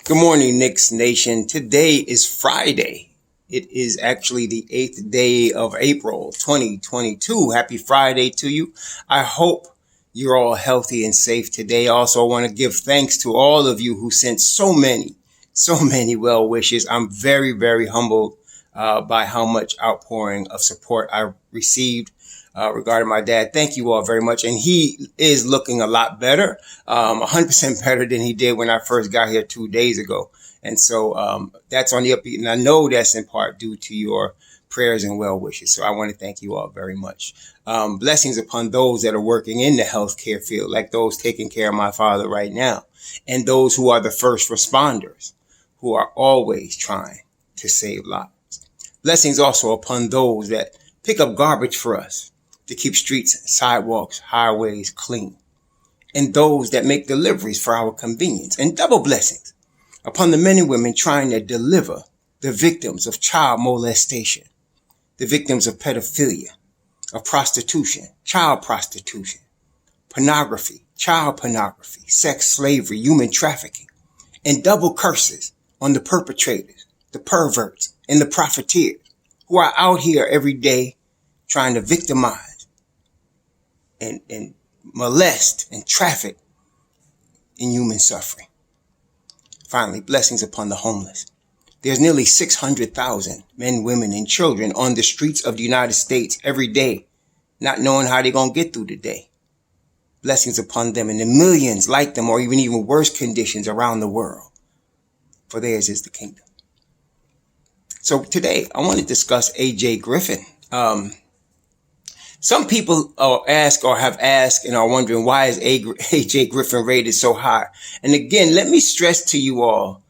Good morning, Knicks Nation. Today is Friday. It is actually the 8th day of April, 2022. Happy Friday to you. I hope you're all healthy and safe today. Also, I want to give thanks to all of you who sent so many well wishes. I'm very, very humbled by how much outpouring of support I received regarding my dad. Thank you all very much. And he is looking a lot better, 100% better than he did when I first got here 2 days ago. And so that's on the upbeat. And I know that's in part due to your prayers and well wishes. So I want to thank you all very much. Blessings upon those that are working in the healthcare field, like those taking care of my father right now, and those who are the first responders, who are always trying to save lives. Blessings also upon those that pick up garbage for us to keep streets, sidewalks, highways clean, and those that make deliveries for our convenience. And double blessings upon the men and women trying to deliver the victims of child molestation, the victims of pedophilia, of prostitution, child prostitution, pornography, child pornography, sex slavery, human trafficking, and double curses on the perpetrators, the perverts, and the profiteers who are out here every day trying to victimize and molest and traffic in human suffering. Finally, blessings upon the homeless. There's nearly 600,000 men, women, and children on the streets of the United States every day, not knowing how they're going to get through the day. Blessings upon them and the millions like them, or even worse conditions around the world. For theirs is the kingdom. So today, I want to discuss AJ Griffin. Some people ask or have asked and are wondering, why is AJ Griffin rated so high? And again, let me stress to you all,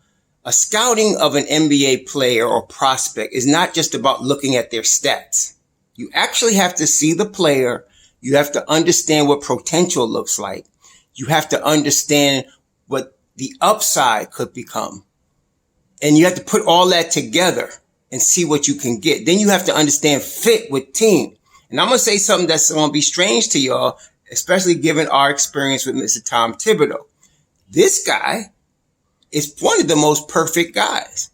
a scouting of an NBA player or prospect is not just about looking at their stats. You actually have to see the player. You have to understand what potential looks like. You have to understand what the upside could become. And you have to put all that together and see what you can get. Then you have to understand fit with team. And I'm going to say something that's going to be strange to y'all, especially given our experience with Mr. Tom Thibodeau. This guy is one of the most perfect guys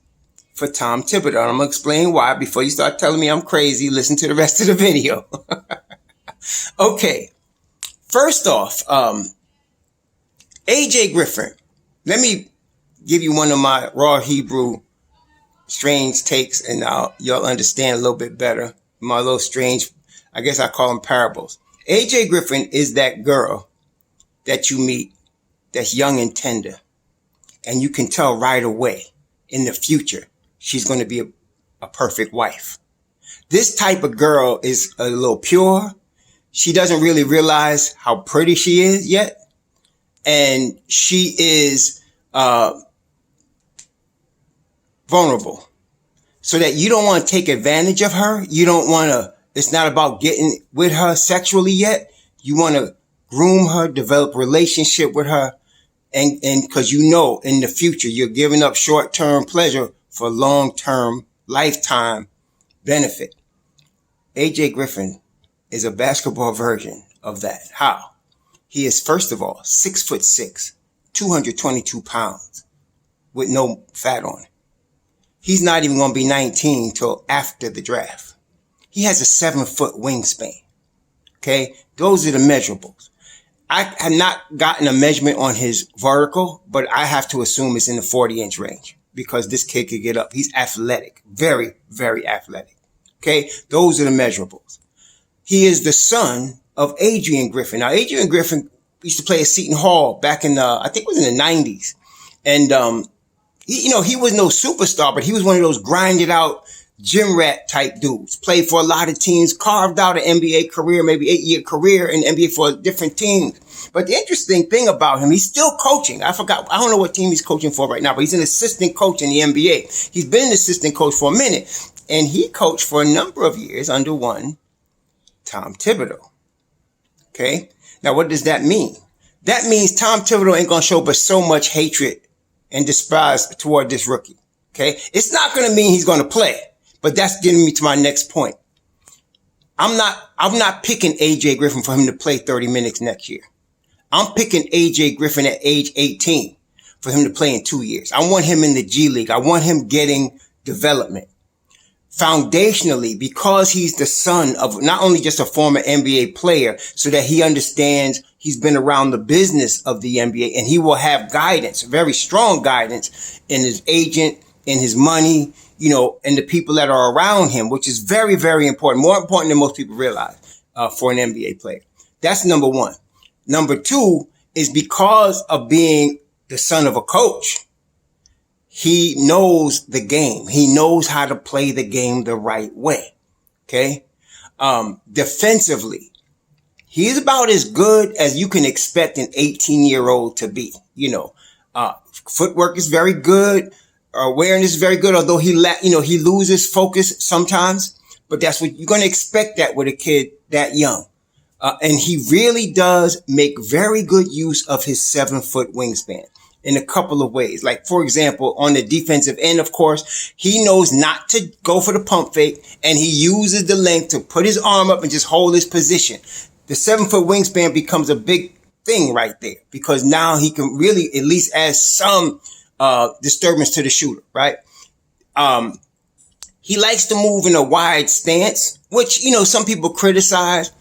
for Tom Thibodeau. And I'm going to explain why. Before you start telling me I'm crazy, listen to the rest of the video. Okay. First off, AJ Griffin. Let me give you one of my raw Hebrew strange takes, and y'all understand a little bit better. My little strange, I guess I call them parables. AJ Griffin is that girl that you meet that's young and tender, and you can tell right away in the future she's going to be a perfect wife. This type of girl is a little pure. She doesn't really realize how pretty she is yet, and she is vulnerable, so that you don't want to take advantage of her. You don't want to. It's not about getting with her sexually yet. You want to groom her, develop a relationship with her. And because you know in the future, you're giving up short-term pleasure for long-term lifetime benefit. AJ Griffin is a basketball version of that. How? He is, first of all, 6'6", 222 pounds with no fat on him. He's not even going to be 19 till after the draft. He has a 7-foot wingspan. Okay. Those are the measurables. I have not gotten a measurement on his vertical, but I have to assume it's in the 40-inch range because this kid could get up. He's athletic, very, very athletic. Okay. Those are the measurables. He is the son of Adrian Griffin. Now, Adrian Griffin used to play at Seton Hall back in I think it was in the 90s. And, he was no superstar, but he was one of those grinded out gym rat type dudes. Played for a lot of teams, carved out an NBA career, maybe 8-year career in the NBA for different teams. But the interesting thing about him, he's still coaching. I don't know what team he's coaching for right now, but he's an assistant coach in the NBA. He's been an assistant coach for a minute, and he coached for a number of years under one Tom Thibodeau. Okay. Now, what does that mean? That means Tom Thibodeau ain't going to show but so much hatred and despise toward this rookie. Okay. It's not going to mean he's going to play. But that's getting me to my next point. I'm not picking AJ Griffin for him to play 30 minutes next year. I'm picking AJ Griffin at age 18 for him to play in 2 years. I want him in the G League. I want him getting development. Foundationally, because he's the son of not only just a former NBA player, so that he understands, he's been around the business of the NBA, and he will have guidance, very strong guidance in his agent, in his money, and the people that are around him, which is very, very important, more important than most people realize for an NBA player. That's number one. Number two is because of being the son of a coach, he knows the game. He knows how to play the game the right way. Okay. Defensively, he's about as good as you can expect an 18-year-old to be. Footwork is very good. Awareness is very good, although he loses focus sometimes, but that's what you're going to expect that with a kid that young. And he really does make very good use of his 7-foot wingspan in a couple of ways. Like, for example, on the defensive end, of course, he knows not to go for the pump fake, and he uses the length to put his arm up and just hold his position. The 7-foot wingspan becomes a big thing right there, because now he can really at least add some disturbance to the shooter, right? He likes to move in a wide stance, which, some people criticize,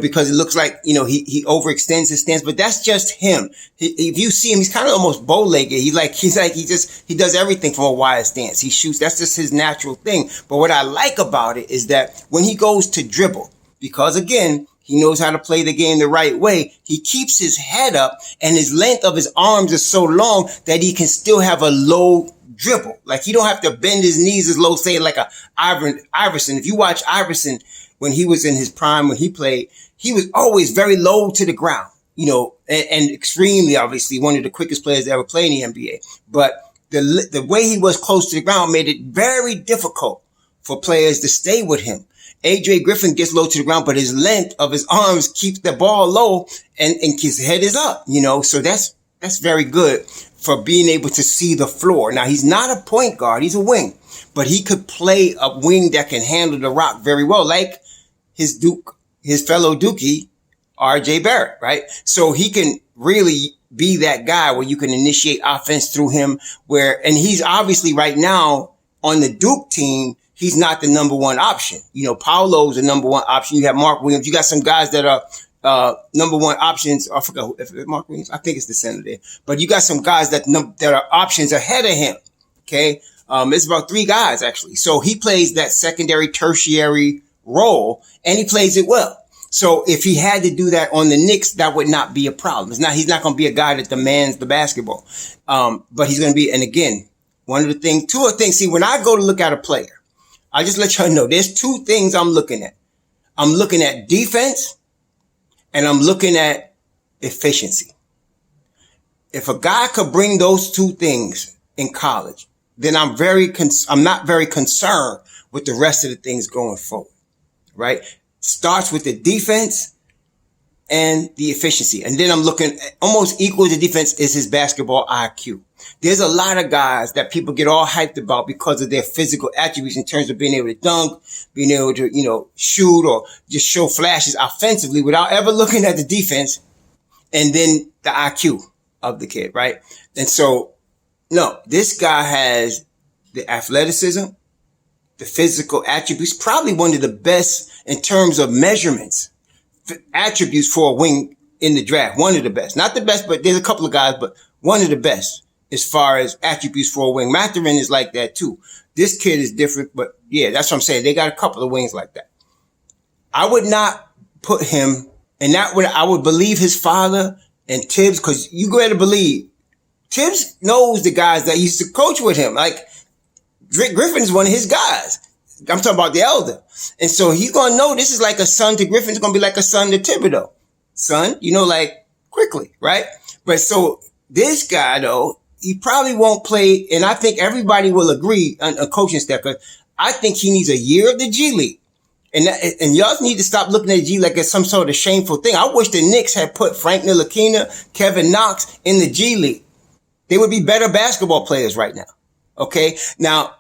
because it looks like, he overextends his stance, but that's just him. If you see him, he's kind of almost bow-legged. He does everything from a wide stance. He shoots. That's just his natural thing. But what I like about it is that when he goes to dribble, because again, he knows how to play the game the right way, he keeps his head up, and his length of his arms is so long that he can still have a low dribble. Like, he don't have to bend his knees as low, say like a Iverson. If you watch Iverson, when he was in his prime, when he played, he was always very low to the ground, and extremely, obviously, one of the quickest players to ever play in the NBA. But the way he was close to the ground made it very difficult for players to stay with him. AJ Griffin gets low to the ground, but his length of his arms keeps the ball low, and his head is up, so that's very good for being able to see the floor. Now, he's not a point guard, he's a wing, but he could play a wing that can handle the rock very well, like his fellow Dookie, RJ Barrett, right? So he can really be that guy where you can initiate offense through him, and he's obviously right now on the Duke team, he's not the number one option. Paolo's the number one option. You have Mark Williams. You got some guys that are number one options. I forgot if it's Mark Williams. I think it's the center there. But you got some guys that are options ahead of him. Okay. It's about 3 guys actually. So he plays that secondary, tertiary role, and he plays it well. So if he had to do that on the Knicks, that would not be a problem. He's not going to be a guy that demands the basketball. But he's going to be, and again, two other things. See, when I go to look at a player, I just let y'all know there's 2 things I'm looking at. I'm looking at defense, and I'm looking at efficiency. If a guy could bring those 2 things in college, then I'm not very concerned with the rest of the things going forward, right? Starts with the defense and the efficiency. And then I'm looking almost equal to defense is his basketball IQ. There's a lot of guys that people get all hyped about because of their physical attributes in terms of being able to dunk, being able to, shoot or just show flashes offensively without ever looking at the defense and then the IQ of the kid, right? And so, no, this guy has the athleticism, the physical attributes, probably one of the best in terms of measurements, attributes for a wing in the draft. One of the best. Not the best, but there's a couple of guys, but one of the best as far as attributes for a wing. Mathurin is like that too. This kid is different, but yeah, that's what I'm saying. They got a couple of wings like that. I would not put him, and I would believe his father and Thibs, because you go ahead and believe Thibs knows the guys that used to coach with him. Like, Griffin is one of his guys. I'm talking about the elder. And so he's going to know this is like a son to Griffin. It's going to be like a son to Thibodeau. Son, like quickly, right? But so this guy, though, he probably won't play. And I think everybody will agree on a coaching staff, because I think he needs a year of the G League. And y'all need to stop looking at the G like it's some sort of shameful thing. I wish the Knicks had put Frank Ntilikina, Kevin Knox in the G League. They would be better basketball players right now. Okay. Now,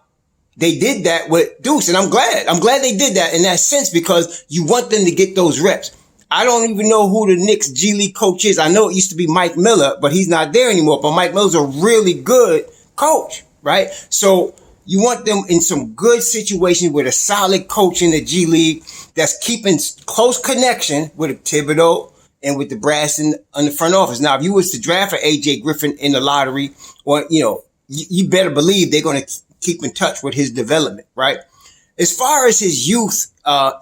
they did that with Deuce, and I'm glad they did that in that sense, because you want them to get those reps. I don't even know who the Knicks G League coach is. I know it used to be Mike Miller, but he's not there anymore. But Mike Miller's a really good coach, right? So you want them in some good situations with a solid coach in the G League that's keeping close connection with Thibodeau and with the brass on the front office. Now, if you was to draft for AJ Griffin in the lottery, or, you better believe they're going to keep in touch with his development, right? As far as his youth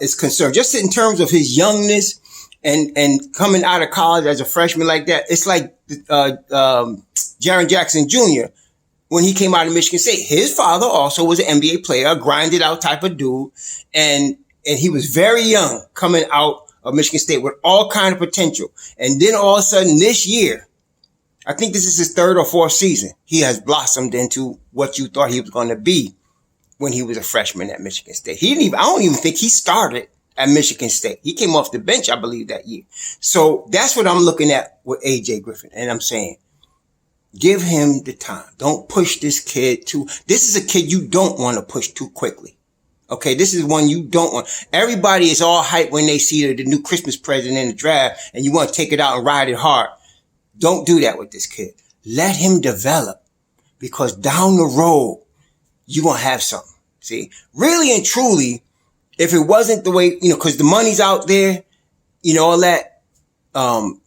is concerned, just in terms of his youngness and coming out of college as a freshman like that, it's like Jaren Jackson Jr. when he came out of Michigan State. His father also was an NBA player, a grinded out type of dude, and he was very young coming out of Michigan State with all kind of potential. And then all of a sudden this year, I think this is his third or fourth season, he has blossomed into what you thought he was going to be when he was a freshman at Michigan State. I don't even think he started at Michigan State. He came off the bench, I believe, that year. So that's what I'm looking at with AJ Griffin. And I'm saying, give him the time. Don't push this kid this is a kid you don't want to push too quickly. Okay, this is one you don't want. Everybody is all hyped when they see the new Christmas present in the draft and you want to take it out and ride it hard. Don't do that with this kid. Let him develop, because down the road, you're going to have something. See, really and truly, if it wasn't the way, because the money's out there, all that,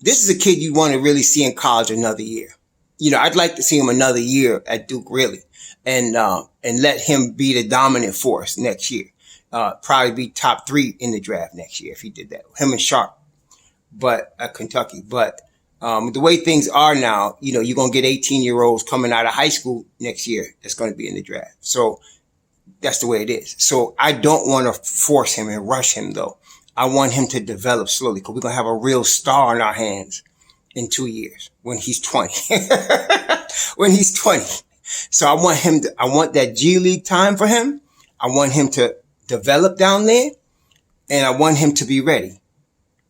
this is a kid you want to really see in college another year. I'd like to see him another year at Duke, really, and let him be the dominant force next year. Probably be top 3 in the draft next year if he did that. Him and Sharp, but at Kentucky. But the way things are now, you're going to get 18-year-olds coming out of high school next year that's going to be in the draft. So that's the way it is. So I don't want to force him and rush him, though. I want him to develop slowly, because we're going to have a real star in our hands in 2 years when he's 20. When he's 20. So I want that G League time for him. I want him to develop down there, and I want him to be ready.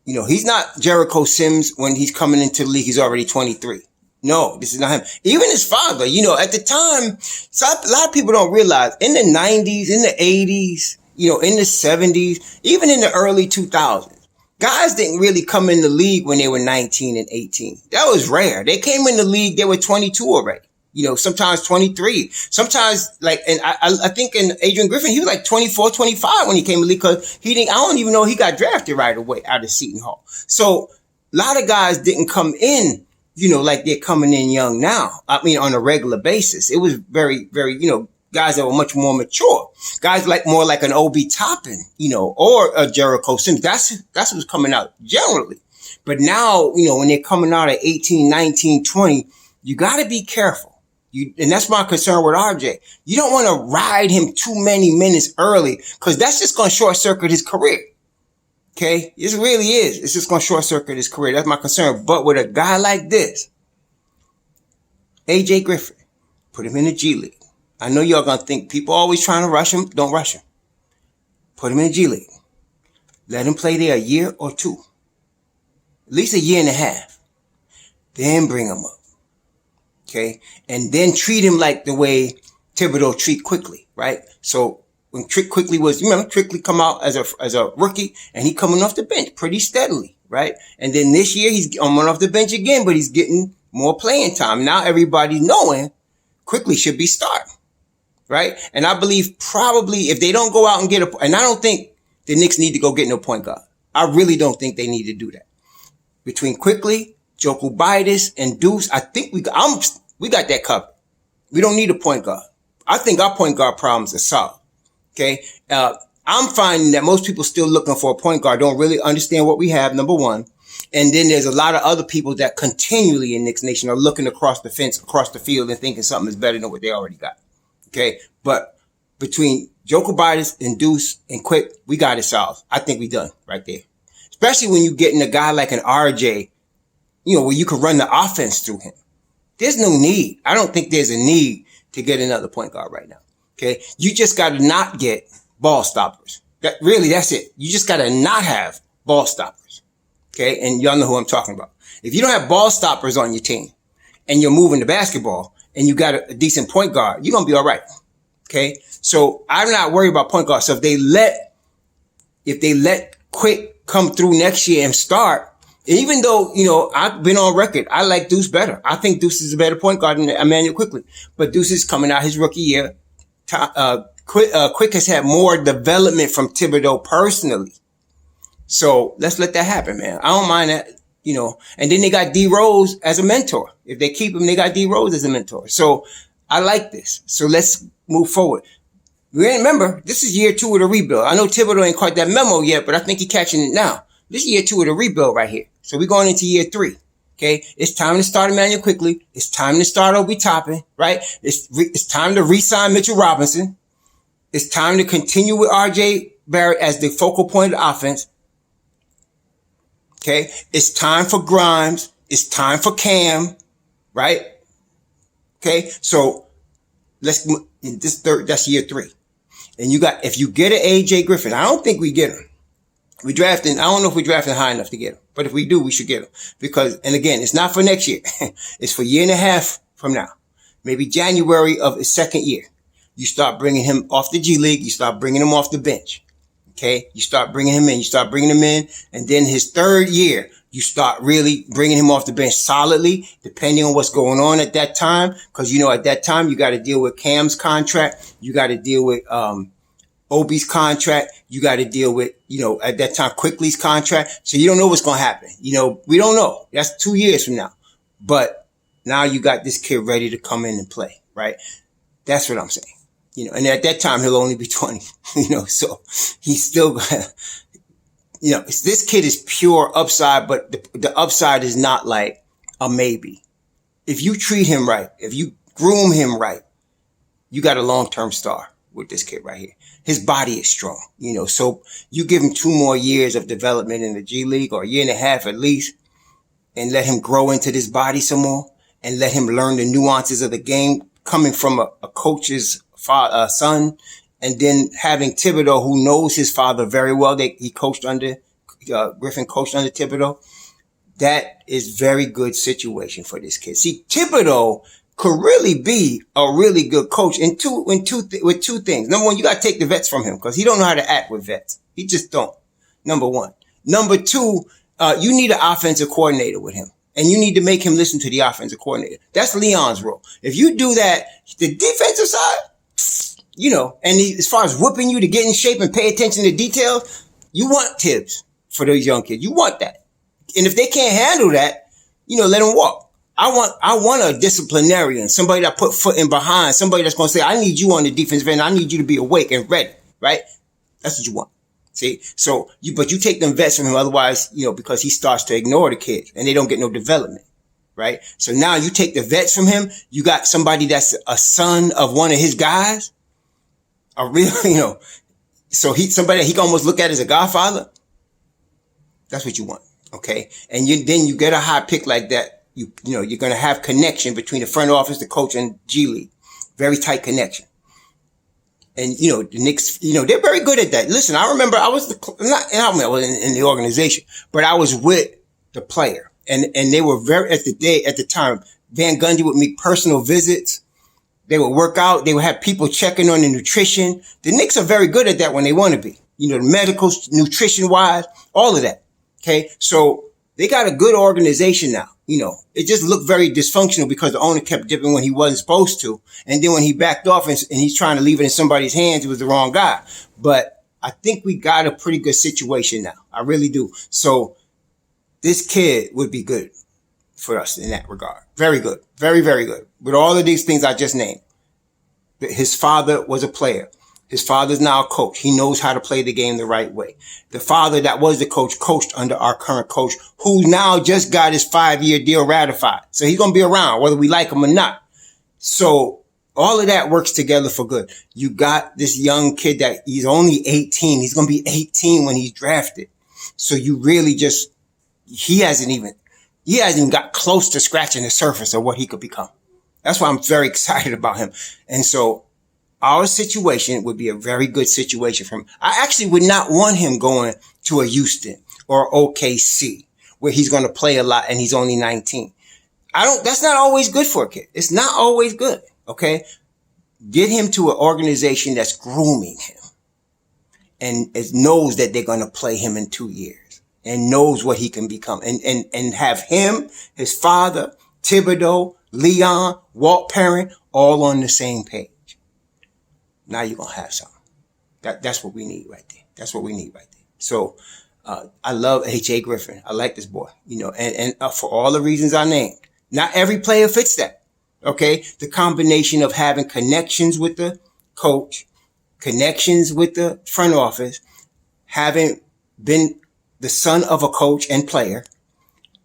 He's not Jericho Sims when he's coming into the league. He's already 23. No, this is not him. Even his father, at the time, so a lot of people don't realize, in the 90s, in the 80s, in the 70s, even in the early 2000s, guys didn't really come in the league when they were 19 and 18. That was rare. They came in the league, they were 22 already. Sometimes 23. Sometimes, and I think in Adrian Griffin, he was like 24, 25 when he came in the league, because I don't even know he got drafted right away out of Seton Hall. So a lot of guys didn't come in, like they're coming in young now. I mean, on a regular basis. It was very, very, guys that were much more mature. Guys more like an Obi Toppin, or a Jericho Sims. That's what's coming out generally. But now, when they're coming out at 18, 19, 20, you got to be careful. And that's my concern with RJ. You don't want to ride him too many minutes early, because that's just going to short circuit his career. Okay? It really is. It's just going to short circuit his career. That's my concern. But with a guy like this, AJ Griffin, put him in the G League. I know y'all going to think people always trying to rush him. Don't rush him. Put him in the G League. Let him play there a year or two. At least a year and a half. Then bring him up. Okay. And then treat him like the way Thibodeau treat Quickly, right? So when Quickly Quickly come out as a rookie, and he coming off the bench pretty steadily, right? And then this year he's coming off the bench again, but he's getting more playing time. Now everybody's knowing Quickly should be starting, right? And I believe probably if they don't go out and and I don't think the Knicks need to go get no point guard. I really don't think they need to do that. Between Quickly, Joku Bidas, and Deuce, I think we got that covered. We don't need a point guard. I think our point guard problems are solved. Okay. I'm finding that most people still looking for a point guard don't really understand what we have, number one. And then there's a lot of other people that continually in Knicks Nation are looking across the fence, across the field, and thinking something is better than what they already got. Okay. But between Joku Bidas and Deuce and Quick, we got it solved. I think we done right there. Especially when you getting a guy like an RJ, where you can run the offense through him. There's no need. I don't think there's a need to get another point guard right now. Okay. You just got to not get ball stoppers. That's it. You just got to not have ball stoppers. Okay. And y'all know who I'm talking about. If you don't have ball stoppers on your team and you're moving the basketball and you got a decent point guard, you're going to be all right. Okay. So I'm not worried about point guard. So if they let Quick come through next year and start. And even though, I've been on record, I like Deuce better. I think Deuce is a better point guard than Emmanuel Quickly. But Deuce is coming out his rookie year. Quick has had more development from Thibodeau personally. So let's let that happen, man. I don't mind that, And then they got D Rose as a mentor. If they keep him, they got D Rose as a mentor. So I like this. So let's move forward. Remember, this is year 2 of the rebuild. I know Thibodeau ain't caught that memo yet, but I think he's catching it now. This is year 2 of the rebuild right here. So we're going into year 3. Okay. It's time to start Emmanuel Quickly. It's time to start Obi Toppin, right? It's time to re-sign Mitchell Robinson. It's time to continue with RJ Barrett as the focal point of the offense. Okay. It's time for Grimes. It's time for Cam, right? Okay. So that's year 3. And if you get an AJ Griffin, I don't think we get him. I don't know if we're drafting high enough to get him, but if we do, we should get him because, and again, it's not for next year. It's for a year and a half from now, maybe January of his second year. You start bringing him off the G League. You start bringing him off the bench. Okay. You start bringing him in. And then his third year, you start really bringing him off the bench solidly, depending on what's going on at that time. Cause at that time, you got to deal with Cam's contract. You got to deal with, Obi's contract. You got to deal with, at that time, Quickly's contract. So you don't know what's going to happen. We don't know. That's 2 years from now. But now you got this kid ready to come in and play, right? That's what I'm saying. And at that time, he'll only be 20, so he's still, this kid is pure upside, but the upside is not like a maybe. If you treat him right, if you groom him right, you got a long-term star with this kid right here. His body is strong, so you give him 2 more years of development in the G League or a year and a half at least and let him grow into this body some more and let him learn the nuances of the game coming from a coach's son and then having Thibodeau who knows his father very well. He coached under, Griffin coached under Thibodeau. That is very good situation for this kid. See, Thibodeau could really be a really good coach with two things. Number one, you got to take the vets from him because he don't know how to act with vets. He just don't. Number one. Number two, you need an offensive coordinator with him and you need to make him listen to the offensive coordinator. That's Leon's role. If you do that, the defensive side, and as far as whipping you to get in shape and pay attention to details, you want Thibs for those young kids. You want that. And if they can't handle that, let them walk. I want a disciplinarian, somebody that put foot in behind, somebody that's going to say, I need you on the defensive end. I need you to be awake and ready, right? That's what you want. See? So but you take them vets from him. Otherwise, because he starts to ignore the kids and they don't get no development, right? So now you take the vets from him. You got somebody that's a son of one of his guys, a real, so somebody that he can almost look at as a godfather. That's what you want. Okay. And then you get a high pick like that. You're going to have connection between the front office, the coach, and G League. Very tight connection. And, the Knicks, they're very good at that. Listen, I remember I was in the organization, but I was with the player and they were at the time, Van Gundy would make personal visits. They would work out. They would have people checking on the nutrition. The Knicks are very good at that when they want to be, the medical, nutrition wise, all of that. Okay. So they got a good organization now. It just looked very dysfunctional because the owner kept dipping when he wasn't supposed to. And then when he backed off and he's trying to leave it in somebody's hands, it was the wrong guy. But I think we got a pretty good situation now. I really do. So this kid would be good for us in that regard. Very good. Very, very good. With all of these things I just named. His father was a player. His father's now a coach. He knows how to play the game the right way. The father that was the coach coached under our current coach, who now just got his 5-year deal ratified. So he's going to be around whether we like him or not. So all of that works together for good. You got this young kid that he's only 18. He's going to be 18 when he's drafted. So you really he hasn't even got close to scratching the surface of what he could become. That's why I'm very excited about him. And so our situation would be a very good situation for him. I actually would not want him going to a Houston or OKC where he's going to play a lot and he's only 19. That's not always good for a kid. It's not always good. Okay. Get him to an organization that's grooming him and it knows that they're going to play him in 2 years. and knows what he can become. And have him, his father, Thibodeau, Leon, Walt Perrin, all on the same page. Now you're going to have something. That's what we need right there. That's what we need right there. So I love AJ Griffin. I like this boy, and for all the reasons I named. Not every player fits that. Okay. The combination of having connections with the coach, connections with the front office, having been the son of a coach and player,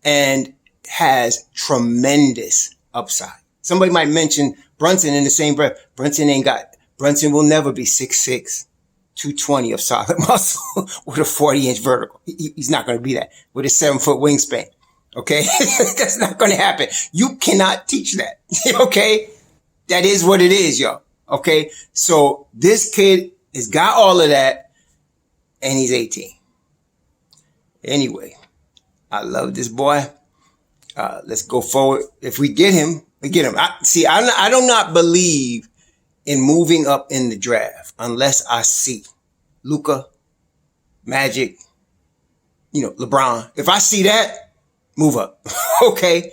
and has tremendous upside. Somebody might mention Brunson in the same breath. Brunson will never be 6'6", 220 of solid muscle with a 40-inch vertical. He's not going to be that with a 7-foot wingspan. Okay. That's not going to happen. You cannot teach that. Okay. That is what it is, yo. Okay. So this kid has got all of that and he's 18. Anyway, I love this boy. Let's go forward. If we get him, we get him. I do not believe in moving up in the draft unless I see Luka, Magic, LeBron. If I see that, move up. Okay.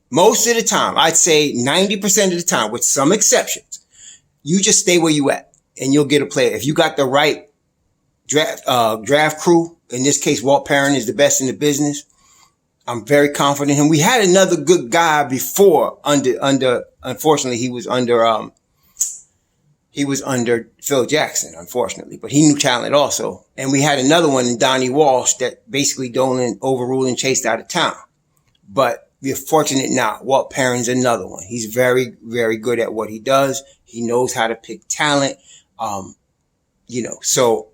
Most of the time, I'd say 90% of the time, with some exceptions, you just stay where you at and you'll get a player. If you got the right draft crew, in this case, Walt Perrin is the best in the business. I'm very confident in him. We had another good guy before unfortunately, he was under Phil Jackson, unfortunately, but he knew talent also. And we had another one in Donnie Walsh that basically Dolan overruled and chased out of town. But we're fortunate now. Walt Perrin's another one. He's very, very good at what he does. He knows how to pick talent. So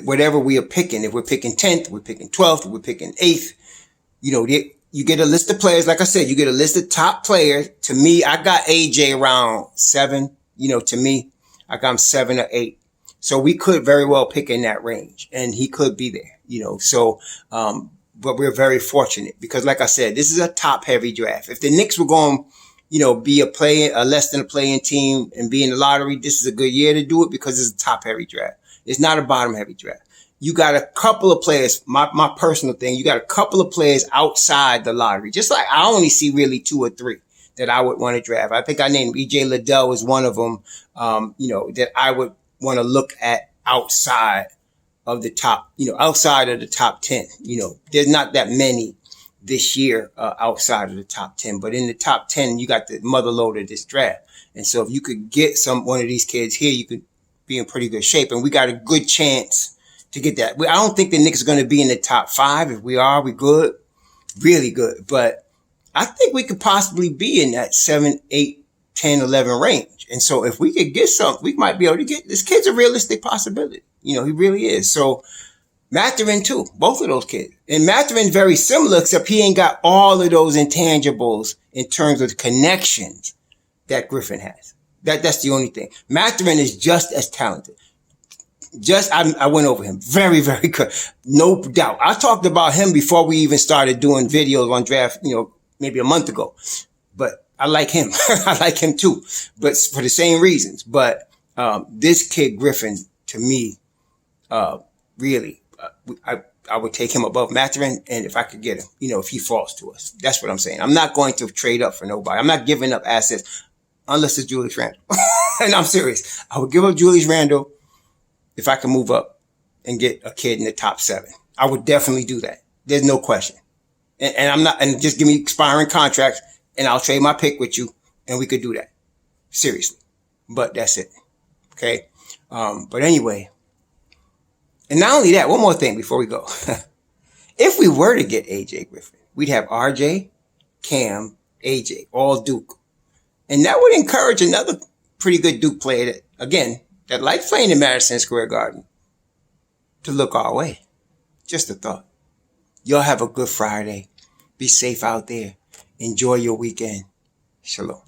whatever we are picking, if we're picking 10th, we're picking 12th, we're picking 8th, you get a list of players. Like I said, you get a list of top players. To me, I got AJ around 7. To me, I got him 7 or 8. So we could very well pick in that range and he could be there, but we're very fortunate because like I said, this is a top heavy draft. If the Knicks were going, be a less than a play-in team and be in the lottery, this is a good year to do it because it's a top heavy draft. It's not a bottom heavy draft. You got a couple of players, my personal thing, you got a couple of players outside the lottery. Just like I only see really 2 or 3 that I would want to draft. I think I named EJ Liddell as one of them, that I would want to look at outside of the top, outside of the top 10. There's not that many this year outside of the top 10, but in the top 10, you got the mother load of this draft. And so if you could get one of these kids here, you could be in pretty good shape. And we got a good chance to get that. I don't think the Knicks are going to be in the top 5. If we are, we good, really good. But I think we could possibly be in that 7, 8, 10, 11 range. And so if we could get something, we might be able to get this kid's a realistic possibility. He really is. So Mathurin too, both of those kids. And Mathurin's very similar, except he ain't got all of those intangibles in terms of the connections that Griffin has. That's the only thing. Mathurin is just as talented. I went over him. Very, very good. No doubt. I talked about him before we even started doing videos on draft, maybe a month ago. But I like him. I like him too. But for the same reasons. But this kid Griffin, to me, really, I would take him above Mathurin, and if I could get him, if he falls to us. That's what I'm saying. I'm not going to trade up for nobody. I'm not giving up assets unless it's Julius Randle. And I'm serious. I would give up Julius Randle if I can move up and get a kid in the top 7. I would definitely do that. There's no question. And just give me expiring contracts and I'll trade my pick with you and we could do that. Seriously. But that's it. Okay. But anyway, and not only that, one more thing before we go. If we were to get AJ Griffin, we'd have RJ, Cam, AJ, all Duke. And that would encourage another pretty good Duke player that likes playing in Madison Square Garden to look our way. Just a thought. Y'all have a good Friday. Be safe out there. Enjoy your weekend. Shalom.